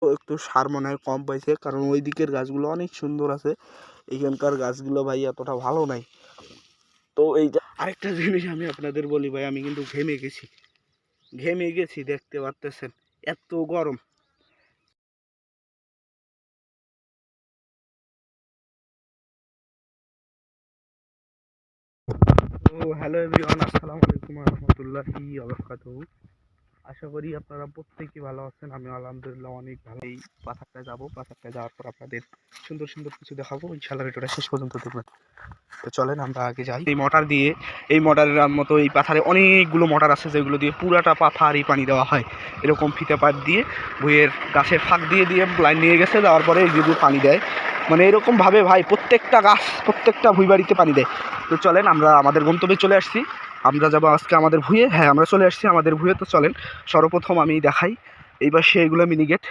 একটু সার মনে হয় কম পাইছে, কারণ ওই দিকের গাছগুলো অনেক সুন্দর আছে, এইখানকার গাছগুলো ভাই এতটা ভালো নাই। তো এইটা আরেকটা জিনিস আমি আপনাদের বলি ভাই, আমি কিন্তু ঘেমে গেছি দেখতে পারতেছেন, এত গরম। তো হ্যালো এভরিওয়ান, আসসালামু আলাইকুম ওয়া রাহমাতুল্লাহি ওয়া বারাকাতুহু। আশা করি আপনারা প্রত্যেকেই ভালো আছেন। আমি আলহামদুলিল্লাহ অনেক ভালো। এই পাথারটায় যাবো, পাথারটায় যাওয়ার পর আপনাদের সুন্দর সুন্দর কিছু দেখাবো ইনশাআল্লাহ। ভিডিওটা শেষ পর্যন্ত দেখবেন। তো চলেন আমরা আগে যাই। এই মোটরের মতো এই পাথারে অনেকগুলো মোটর আছে, যেগুলো দিয়ে পুরাটা পাথারই পানি দেওয়া হয়। এরকম ফিতে পাত দিয়ে ভুঁইয়ের গাছের ফাঁক দিয়ে দিয়ে লাইন নিয়ে গেছে, যাওয়ার পরে এই যে পানি দেয়, মানে এরকমভাবে ভাই প্রত্যেকটা গাছ প্রত্যেকটা ভুঁই বাড়িতে পানি দেয়। তো চলেন আমরা আমাদের গন্তব্যে চলে আসছি। আমরা যাবো আজকে আমাদের ভুঁইয়ে। হ্যাঁ, আমরা চলে আসছি আমাদের ভুঁইয়ে। তো চলেন সর্বপ্রথম আমি দেখাই এই পাশে এগুলো মিনিগেট,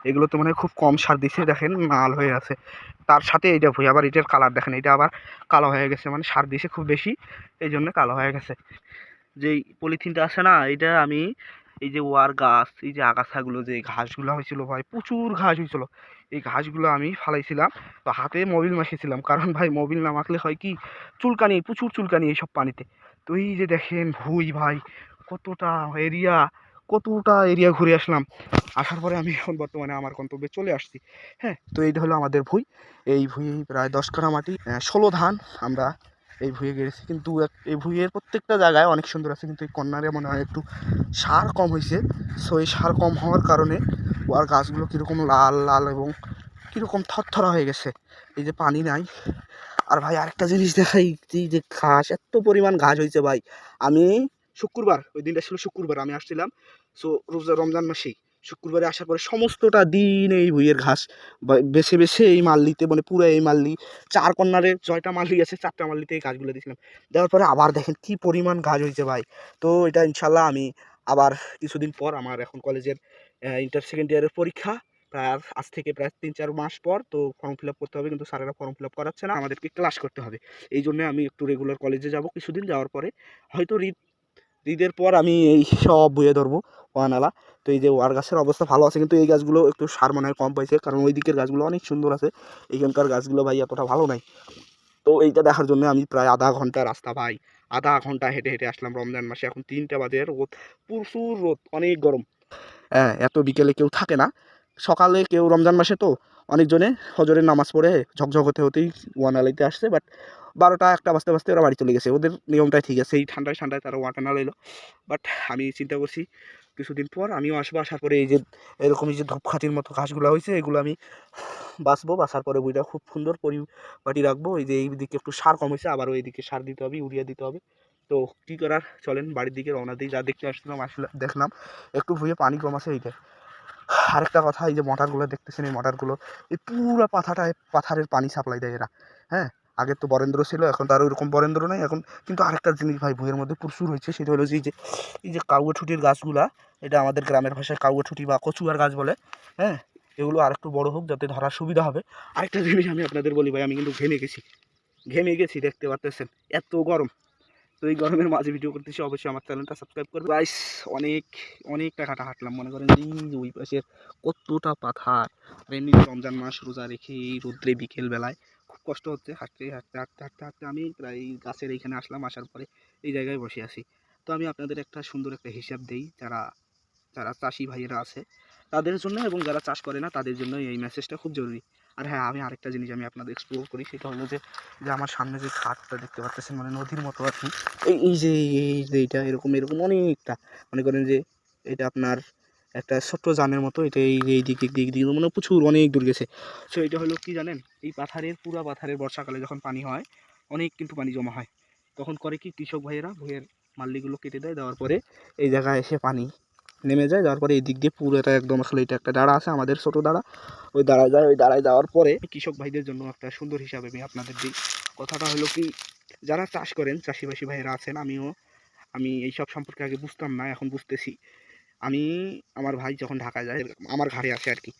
এগুলোতে মানে খুব কম সার দিছে, দেখেন নাল হয়ে আছে। তার সাথে এইটা ভুঁই, আবার এটার কালার দেখেন, এটা আবার কালো হয়ে গেছে, মানে সার দিছে খুব বেশি, এই জন্য কালো হয়ে গেছে। যেই পলিথিনটা আছে না, এটা আমি এই যে ওয়ার গাছ, এই যে আগাছাগুলো, যে ঘাসগুলো হয়েছিল ভাই, প্রচুর ঘাস হয়েছিল, এই ঘাসগুলো আমি ফালাইছিলাম। তো হাতে মোবিল মাখিয়েছিলাম, কারণ ভাই মোবিল না মাখলে হয় কি, চুলকানি, প্রচুর চুলকানি এইসব পানিতে। তো এই যে দেখেন ভুঁই ভাই, কতটা এরিয়া কতটা এরিয়া ঘুরে আসলাম। আসার পরে আমি এখন বর্তমানে আমার গন্তব্যে চলে আসছি। হ্যাঁ, তো এইটা হলো আমাদের ভুঁই। এই ভুঁই প্রায় 10 কাঠা মাটি, 16 ধান আমরা এই ভুঁইয়ে গেড়েছি। কিন্তু এই ভুঁইয়ের প্রত্যেকটা জায়গায় অনেক সুন্দর আছে, কিন্তু এই কর্নারে মনে হয় একটু সার কম হয়েছে। সো এই সার কম হওয়ার কারণে আর গাছগুলো কীরকম লাল লাল এবং কীরকম থরথরা হয়ে গেছে, এই যে পানি নাই। আর ভাই আরেকটা জিনিস দেখাই, এই যে ঘাস, এত পরিমাণ ঘাস হয়েছে ভাই। আমি শুক্রবার, ওই দিনটা ছিল শুক্রবার, আমি আসছিলাম। সো রোজা রমজান মাসেই শুক্রবারে আসার পরে সমস্তটা দিন এই ভুঁইয়ের ঘাস বেছে বেছে এই মাল্লিতে, মানে পুরো এই মাল্লি 4 কর্নারে 6টা মাল্লি আছে, 4টা মাল্লিতে এই গাছগুলো দিয়েছিলাম। দেওয়ার পরে আবার দেখেন কি পরিমাণ গাছ হয়েছে ভাই। তো এটা ইনশাল্লাহ আমি আবার কিছুদিন পর, আমার এখন কলেজের ইন্টার সেকেন্ড ইয়ারের পরীক্ষা, প্রায় আজ থেকে প্রায় 3-4 মাস পর, তো ফর্ম ফিল আপ করতে হবে, কিন্তু স্যারেরা ফর্ম ফিল আপ করাচ্ছে না, আমাদেরকে ক্লাস করতে হবে। এই জন্য আমি একটু রেগুলার কলেজে যাব কিছুদিন, যাওয়ার পরে হয়তো ঈদের পর আমি এই সব বইয়ে ধরবো ওয়ানালা। তো এই যে ওয়ার গাছের অবস্থা ভালো আছে, কিন্তু এই গাছগুলো একটু সার মনে হয় কম পাইছে, কারণ ওই দিকের গাছগুলো অনেক সুন্দর আছে, এইখানকার গাছগুলো ভাই এতটা ভালো নাই। তো এইটা দেখার জন্য আমি প্রায় আধা ঘন্টা রাস্তা ভাই, আধা ঘন্টা হেঁটে হেঁটে আসলাম রমজান মাসে। এখন 3টা বাজে, রোদ, প্রচুর রোদ, অনেক গরম। হ্যাঁ, এত বিকেলে কেউ থাকে না, সকালে কেউ রমজান মাসে তো অনেকজনে ফজরের নামাজ পড়ে ঝকঝক হতে হতেই ওয়ানালাইতে আসছে, বাট 12টা 1টা বাজতে বাজতে ওরা বাড়ি চলে গেছে। ওদের নিয়মটাই ঠিক আছে, এই ঠান্ডায় ঠান্ডায় তারা ওয়াটানা লইলো। বাট আমি চিন্তা করছি কিছুদিন পর আমিও আসবো, আসার পরে এই যে এরকম এই যে ধূপখাতির মতো ঘাসগুলো হয়েছে, এগুলো আমি বাঁচবো, বাঁচার পরে বইটা খুব সুন্দর পরিপাটি রাখবো। এই যে এই দিকে একটু সার কম হয়েছে, আবার ওই দিকে সার দিতে হবে, ইউরিয়া দিতে হবে। তো কী করার, চলেন বাড়ির দিকে রওনা দিই। যা দেখতে আসছিলাম আসলে দেখলাম একটু ভুঁয়ে পানি কম আছে এইটা। আরেকটা কথা, এই যে মোটরগুলো দেখতেছেন, এই মোটরগুলো এই পুরো পাথারের পানি সাপ্লাই দেয় এরা। হ্যাঁ, আগের তো বরেন্দ্র ছিল, এখন তো আর ওইরকম বরেন্দ্র নেই এখন। কিন্তু আরেকটা জিনিস ভাই ভুঁইয়ের মধ্যে প্রচুর হয়েছে, সেটা হলো যে এই যে কাউয়াছুটির গাছগুলা, এটা আমাদের গ্রামের ভাষায় কাউয়াছুটি বা কচুয়ার গাছ বলে। হ্যাঁ, এগুলো আর একটু বড় হোক, যাতে ধরার সুবিধা হবে। আরেকটা জিনিস আমি আপনাদের বলি ভাই, আমি কিন্তু ঘেমে গেছি দেখতে পারতেছেন, এত গরম। তো এই গরমের মাঝে ভিডিও করতেছি, অবশ্যই আমার চ্যানেলটা সাবস্ক্রাইব করবে গাইস। অনেক অনেকটা কাটা হাঁটলাম, মনে করেন যে ওই পাশের কতটা পাথার। আর এমনি রমজান মাস রোজা রেখে এই রোদ্রে বিকেল বেলায় খুব কষ্ট হচ্ছে, হাঁটতে হাঁটতে হাঁটতে হাঁটতে হাঁটতে আমি প্রায় গাছের এইখানে আসলাম। আসার পরে এই জায়গায় বসে আছি। তো আমি আপনাদের একটা সুন্দর একটা হিসাব দেই, যারা যারা চাষি ভাইয়েরা আছে তাদের জন্য, এবং যারা চাষ করে না তাদের জন্য এই মেসেজটা খুব জরুরি। আর হ্যাঁ, আমি আরেকটা জিনিস আমি আপনাদের এক্সপ্লোর করি, সেটা হলো যে আমার সামনে যে ঘাটটা দেখতে পাচ্ছেন, মানে নদীর মতো আর কি। এই যে এইটা এরকম এরকম অনেকটা, মনে করেন যে এটা আপনার একটা ছোট্ট জানের মতো, এটা এই দিক মানে প্রচুর অনেক দূর গেছে। সো এটা হলো কি জানেন, এই পুরা পাথারের বর্ষাকালে যখন পানি হয়, অনেক কিন্তু পানি জমা হয়, তখন করে কি কৃষক ভাইয়েরা ভুঁইয়ের মাল্লিগুলো কেটে দেয়, দেওয়ার পরে এই জায়গায় এসে পানি নেমে যায়। যাওয়ার পরে এই দিক দিয়ে পুরো এটা একদম, আসলে এটা একটা দাঁড়া আছে আমাদের ছোটো দাঁড়া, ওই দাঁড়ায় যায়। ওই দাঁড়ায় যাওয়ার পরে কৃষক ভাইদের জন্য একটা সুন্দর হিসাবে আমি আপনাদের দিই। কথাটা হলো কি, যারা চাষ করেন, চাষিবাসী ভাইয়েরা আছেন, আমি এইসব সম্পর্কে আগে বুঝতাম না, এখন বুঝতেছি। আমি আমার ভাই যখন ঢাকায় যায়, আমার ঘাড়ে আসে আর কি,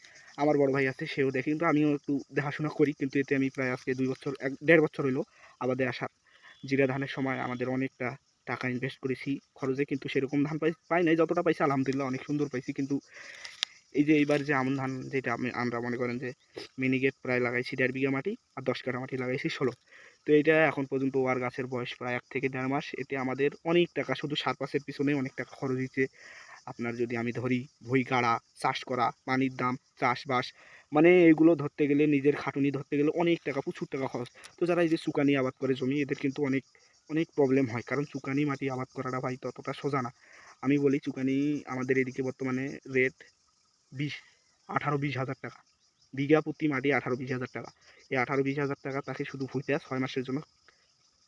আমার বড় ভাই আছে, সেও দেখে, কিন্তু আমিও একটু দেখাশোনা করি। কিন্তু এতে আমি প্রায় আজকে 2 বছর 1.5 বছর হইলো আবাদে আসা। জিরা ধানের সময় আমাদের অনেকটা টাকা ইনভেস্ট করেছি খরচে, কিন্তু সেরকম ধান পাই নাই, যতটা পাইছি আলহামদুলিল্লাহ অনেক সুন্দর পাইছি। কিন্তু এই যে এইবার যে আমন ধান যেটা আমরা মনে করেন যে মিনিকেট প্রায় লাগাইছি 1.5 বিঘা মাটি, আর 10 কাঠা মাটি লাগাইছি 16। তো এটা এখন পর্যন্ত ওয়ার গাছের বয়স প্রায় 1 থেকে 1.5 মাস। এতে আমাদের অনেক টাকা, শুধু সার পাসের পিছনেই অনেক টাকা খরচ হয়েছে। আপনার যদি আমি ধরি ভুঁই গাড়া, চাষ করা, পানির দাম, চাষবাস, মানে এগুলো ধরতে গেলে, নিজের খাটুনি ধরতে গেলে অনেক টাকা, প্রচুর টাকা খরচ। তো যারা এই যে চুকানি আবাদ করে জমি, এদের কিন্তু অনেক অনেক প্রবলেম হয়, কারণ চুকানি মাটি আবাদ করাটা ভাই ততটা সোজা না। আমি বলি চুকানি আমাদের এদিকে বর্তমানে রেট 18-20 হাজার টাকা বিঘা প্রতি মাটি, 18-20 হাজার টাকা। এই 18-20 হাজার টাকা তাকে শুধু ভুঁইতে 6 মাসের জন্য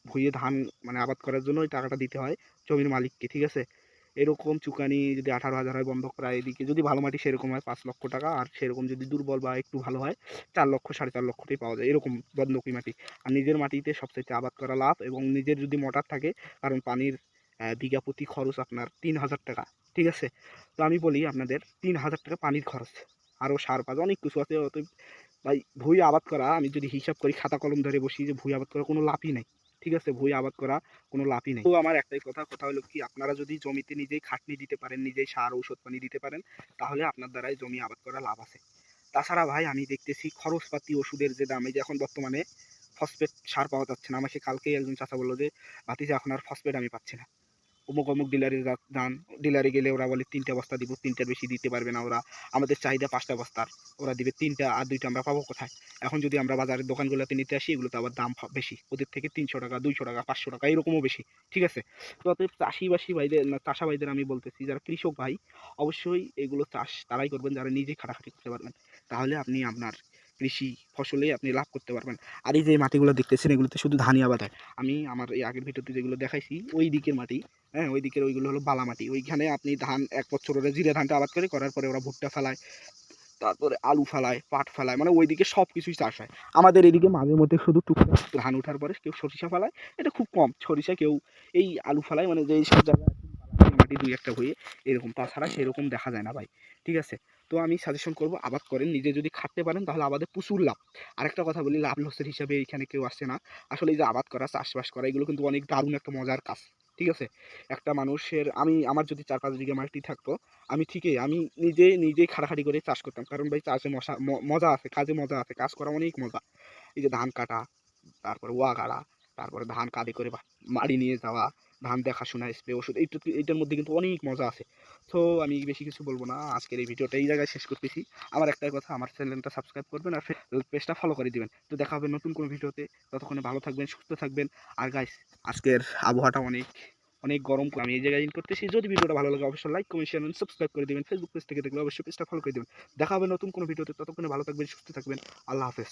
ভুঁইয়ে ধান মানে আবাদ করার জন্য ওই টাকাটা দিতে হয় জমির মালিককে, ঠিক আছে। এরকম চুকানি যদি 18 হাজার হয় বন্ধক প্রায়, এদিকে যদি ভালো মাটি সেরকম হয় 5 লক্ষ টাকা, আর সেরকম যদি দুর্বল বা একটু ভালো হয় 4 লক্ষ, 4.5 লক্ষতেই পাওয়া যায় এরকম বন্ধকি মাটি। আর নিজের মাটিতে সবচেয়ে আবাদ করা লাভ, এবং নিজের যদি মোটর থাকে, কারণ পানির বিঘা প্রতি খরচ আপনার 3,000 টাকা, ঠিক আছে। তো আমি বলি আপনাদের 3,000 টাকা পানির খরচ, আরও সার পাঁচ অনেক কিছু আছে। অতএব ভাই ভুঁই আবাদ করা, আমি যদি হিসাব করি খাতা কলম ধরে বসি, যে ভুঁই আবাদ করা কোনো লাভই নাই, ঠিক আছে। ভুঁই আবাদ করা কোনো লাভই নেই। তো আমার একটাই কথা হলো কি, আপনারা যদি জমিতে নিজেই খাটনি দিতে পারেন, নিজেই সার ঔষধ পানি দিতে পারেন, তাহলে আপনার দ্বারাই জমি আবাদ করা লাভ আছে। তাছাড়া ভাই আমি দেখতেছি খরচপাতি ওষুধের যে দাম, এই যে এখন বর্তমানে ফসফেট সার পাওয়া যাচ্ছে না। আমাকে কালকেই একজন চাচা বললো যে ভাতিজা এখন আর ফসফেট আমি পাচ্ছি না। অমুক অমুক ডিলারে যান, ডিলারে গেলে ওরা বলে 3টা বস্তা দিব, 3টার বেশি দিতে পারবে না ওরা। আমাদের চাহিদা 5টা বস্তার, ওরা দিবে 3টা, আর 2টা আমরা পাবো কোথায়? এখন যদি আমরা বাজারের দোকানগুলোতে নিতে আসি, এগুলোতে আবার দাম বেশি, ওদের থেকে 300 টাকা, 200 টাকা, 500 টাকা এরকমও বেশি, ঠিক আছে। তো অতএব চাষিবাসী ভাইদের, চাষা ভাইদের আমি বলতেছি, যারা কৃষক ভাই, অবশ্যই এগুলো চাষ তারাই করবেন যারা নিজে খাটাখাটি করতে পারবেন। তাহলে আপনি আপনার কৃষি ফসলে আপনি লাভ করতে পারবেন। আর এই যে মাটিগুলো দেখতেছেন, এগুলোতে শুধু ধানই আবাদ হয়। আমি আমার এই আগের ভিডিওতে যেগুলো দেখাইছি, ওই দিকের মাটি, হ্যাঁ ওই দিকের ওইগুলো হলো বালা মাটি। ওইখানে আপনি ধান 1 বছর ওরা জিরে ধানটা আবাদ করার পরে ওরা ভুট্টা ফেলায়, তারপরে আলু ফেলায়, পাট ফেলায়, মানে ওইদিকে সব কিছুই চাষ হয়। আমাদের এদিকে মাঝে মধ্যে শুধু টুকটাক ধান ওঠার পরে কেউ সরিষা ফেলায়, এটা খুব কম। সরিষা কেউ এই আলু ফেলায়, মানে যে সব জায়গায় মাটি 2-1টা হয়ে এরকম, তাছাড়া সেরকম দেখা যায় না ভাই, ঠিক আছে। তো আমি সাজেশন করবো আবাদ করেন, নিজে যদি খাটতে পারেন তাহলে আবাদে প্রচুর লাভ। আরেকটা কথা বলি, লাভ লসের হিসাবে এখানে কেউ আসছে না। আসলে এই যে আবাদ করা, চাষবাস করা, এগুলো কিন্তু অনেক দারুণ একটা মজার কাজ, ঠিক আছে। একটা মানুষের, আমার যদি 4-5 বিঘা মাটি থাকতো, আমি ঠিকই আমি নিজেই খাটাখাটি করে চাষ করতাম, কারণ ভাই চাষে মজা আছে, কাজে মজা আছে, কাজ করা অনেক মজা। এই যে ধান কাটা, তারপরে ওয়া গাড়া, তারপরে ধান কাঁধে করে বাড়ি নিয়ে যাওয়া, ধান দেখাশোনা, স্প্রে ওষুধ, এইটার মধ্যে কিন্তু অনেক মজা আছে। তো আমি বেশি কিছু বলবো না, আজকের এই ভিডিওটা এই জায়গায় শেষ করতেছি। আমার একটাই কথা, আমার চ্যানেলটা সাবস্ক্রাইব করবেন আর পেজটা ফলো করে দিবেন। তো দেখা হবে নতুন কোনো ভিডিওতে, ততক্ষণে ভালো থাকবেন, সুস্থ থাকবেন। আর গাইস, আজকের আবহাওয়াটা অনেক অনেক গরম, আমি এই জায়গায় করতেছি। যদি ভিডিওটা ভালো লাগে অবশ্যই লাইক, কমেন্ট, শেয়ার, সাবস্ক্রাইব করে দিবেন। ফেসবুক পেজ থেকে দেখলে অবশ্যই পেজটা ফলো করে দিবেন। দেখা হবে নতুন কোনো ভিডিওতে, ততক্ষণে ভালো থাকবেন, সুস্থ থাকবেন। আল্লাহ হাফেজ।